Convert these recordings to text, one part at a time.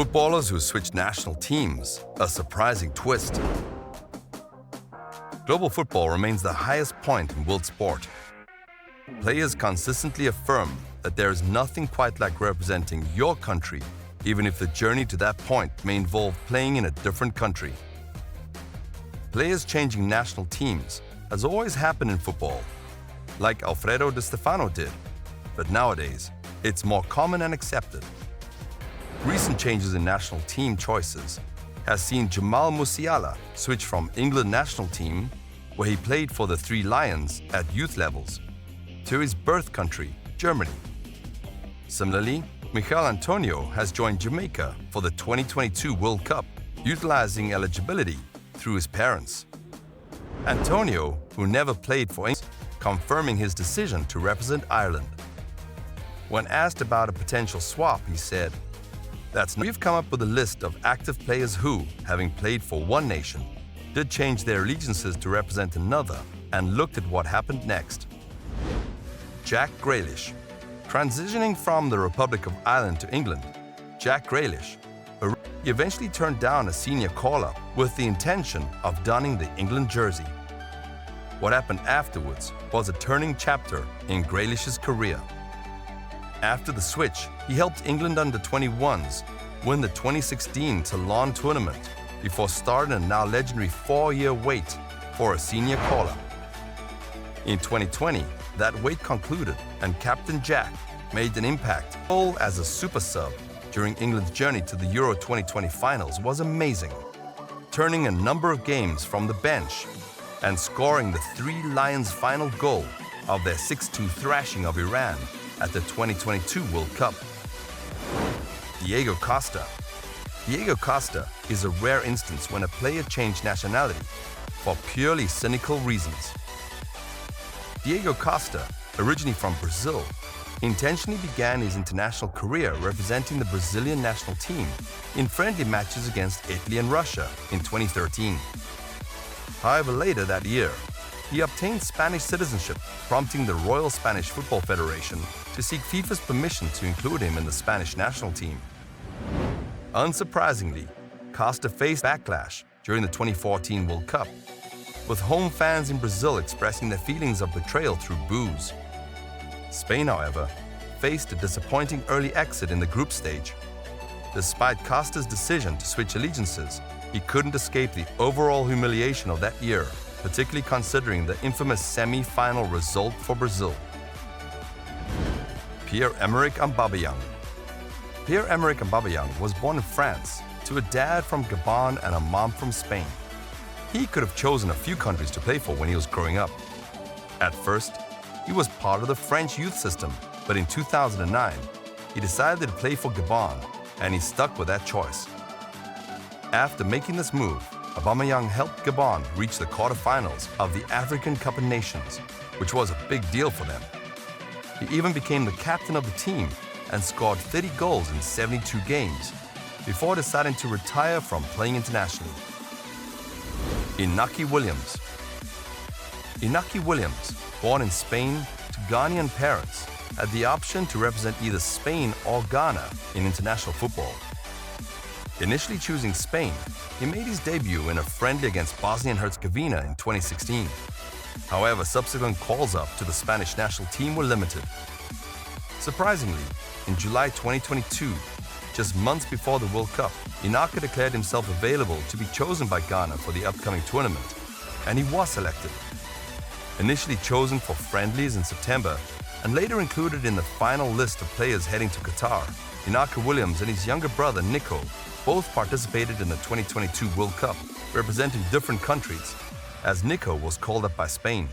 Footballers who switch national teams, a surprising twist. Global football remains the highest point in world sport. Players consistently affirm that there is nothing quite like representing your country, even if the journey to that point may involve playing in a different country. Players changing national teams has always happened in football, like Alfredo Di Stefano did, but nowadays it's more common and accepted. Recent changes in national team choices has seen Jamal Musiala switch from England national team, where he played for the Three Lions at youth levels, to his birth country, Germany. Similarly, Michail Antonio has joined Jamaica for the 2022 World Cup, utilizing eligibility through his parents. Antonio, who never played for England, confirming his decision to represent Ireland. When asked about a potential swap, he said, We've come up with a list of active players who, having played for one nation, did change their allegiances to represent another and looked at what happened next. Jack Grealish. Transitioning from the Republic of Ireland to England, Jack Grealish eventually turned down a senior call-up with the intention of donning the England jersey. What happened afterwards was a turning chapter in Grealish's career. After the switch, he helped England under-21s win the 2016 Toulon tournament before starting a now legendary 4-year wait for a senior call-up. In 2020, that wait concluded and Captain Jack made an impact. His role as a super sub during England's journey to the Euro 2020 finals was amazing, turning a number of games from the bench and scoring the Three Lions' final goal of their 6-2 thrashing of Iran at the 2022 World Cup. Diego Costa. Diego Costa is a rare instance when a player changed nationality for purely cynical reasons. Diego Costa, originally from Brazil, intentionally began his international career representing the Brazilian national team in friendly matches against Italy and Russia in 2013. However, later that year, he obtained Spanish citizenship, prompting the Royal Spanish Football Federation to seek FIFA's permission to include him in the Spanish national team. Unsurprisingly, Costa faced backlash during the 2014 World Cup, with home fans in Brazil expressing their feelings of betrayal through boos. Spain, however, faced a disappointing early exit in the group stage. Despite Costa's decision to switch allegiances, he couldn't escape the overall humiliation of that year, particularly considering the infamous semi-final result for Brazil. Pierre-Emerick Aubameyang. Pierre-Emerick Aubameyang was born in France to a dad from Gabon and a mom from Spain. He could have chosen a few countries to play for when he was growing up. At first, he was part of the French youth system, but in 2009, he decided to play for Gabon, and he stuck with that choice. After making this move, Aubameyang helped Gabon reach the quarterfinals of the African Cup of Nations, which was a big deal for them. He even became the captain of the team and scored 30 goals in 72 games before deciding to retire from playing internationally. Inaki Williams. Inaki Williams, born in Spain to Ghanaian parents, had the option to represent either Spain or Ghana in international football. Initially choosing Spain, he made his debut in a friendly against Bosnia and Herzegovina in 2016. However, subsequent calls-up to the Spanish national team were limited. Surprisingly, in July 2022, just months before the World Cup, Inaki declared himself available to be chosen by Ghana for the upcoming tournament, and he was selected. Initially chosen for friendlies in September and later included in the final list of players heading to Qatar, Inaki Williams and his younger brother Nico both participated in the 2022 World Cup, representing different countries, as Nico was called up by Spain.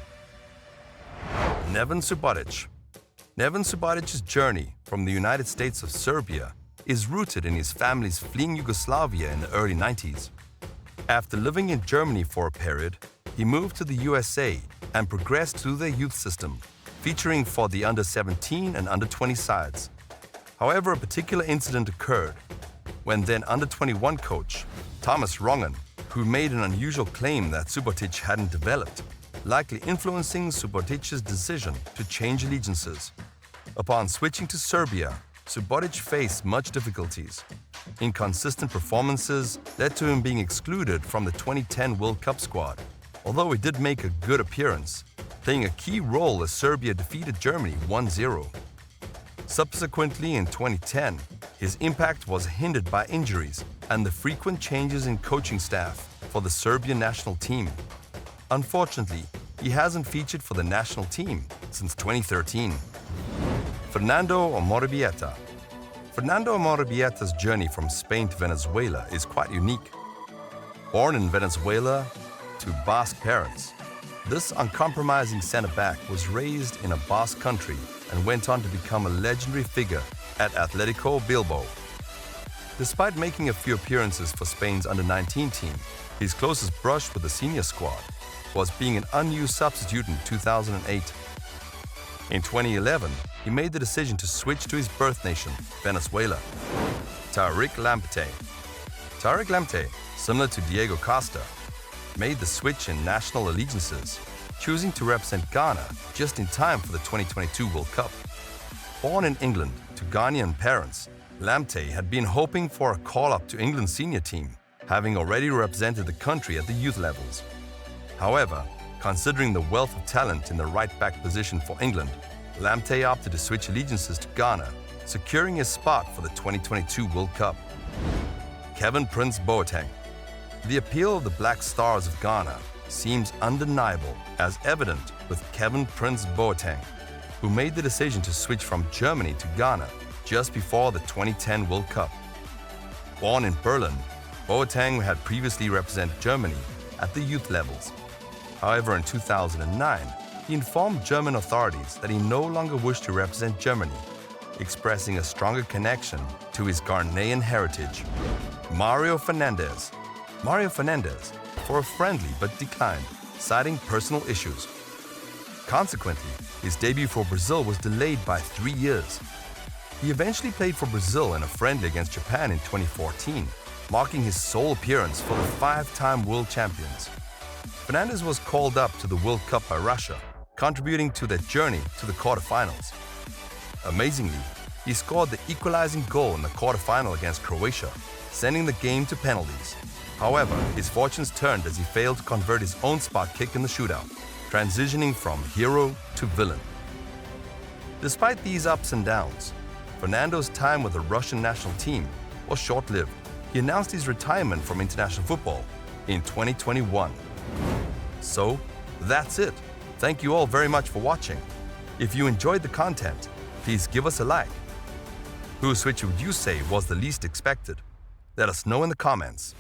Neven Subotic. Neven Subotic's journey from the United States of Serbia is rooted in his family's fleeing Yugoslavia in the early 90s. After living in Germany for a period, he moved to the USA and progressed through their youth system, featuring for the under-17 and under-20 sides. However, a particular incident occurred when then under-21 coach Thomas Rongen, who made an unusual claim that Subotic hadn't developed, likely influencing Subotic's decision to change allegiances. Upon switching to Serbia, Subotic faced much difficulties. Inconsistent performances led to him being excluded from the 2010 World Cup squad, although he did make a good appearance, playing a key role as Serbia defeated Germany 1-0. Subsequently, in 2010, his impact was hindered by injuries and the frequent changes in coaching staff for the Serbian national team. Unfortunately, he hasn't featured for the national team since 2013. Fernando Amorebieta. Fernando Amorebieta's journey from Spain to Venezuela is quite unique. Born in Venezuela to Basque parents, this uncompromising centre-back was raised in a Basque country and went on to become a legendary figure at Atletico Bilbao. Despite making a few appearances for Spain's under-19 team, his closest brush with the senior squad was being an unused substitute in 2008. In 2011, he made the decision to switch to his birth nation, Venezuela. Tariq Lamptey. Tariq Lamptey, similar to Diego Costa, made the switch in national allegiances, choosing to represent Ghana just in time for the 2022 World Cup. Born in England to Ghanaian parents, Lamptey had been hoping for a call-up to England's senior team, having already represented the country at the youth levels. However, considering the wealth of talent in the right-back position for England, Lamptey opted to switch allegiances to Ghana, securing his spot for the 2022 World Cup. Kevin Prince Boateng. The appeal of the Black Stars of Ghana seems undeniable, as evident with Kevin Prince Boateng, who made the decision to switch from Germany to Ghana just before the 2010 World Cup. Born in Berlin, Boateng had previously represented Germany at the youth levels. However, in 2009, he informed German authorities that he no longer wished to represent Germany, expressing a stronger connection to his Ghanaian heritage. Mario Fernandes. Mario Fernandes for a friendly but declined, citing personal issues. Consequently, his debut for Brazil was delayed by 3 years. He eventually played for Brazil in a friendly against Japan in 2014, marking his sole appearance for the 5-time world champions. Fernandes was called up to the World Cup by Russia, contributing to their journey to the quarterfinals. Amazingly, he scored the equalizing goal in the quarterfinal against Croatia, sending the game to penalties. However, his fortunes turned as he failed to convert his own spot kick in the shootout, transitioning from hero to villain. Despite these ups and downs, Fernando's time with the Russian national team was short-lived. He announced his retirement from international football in 2021. So, that's it. Thank you all very much for watching. If you enjoyed the content, please give us a like. Whose switch would you say was the least expected? Let us know in the comments.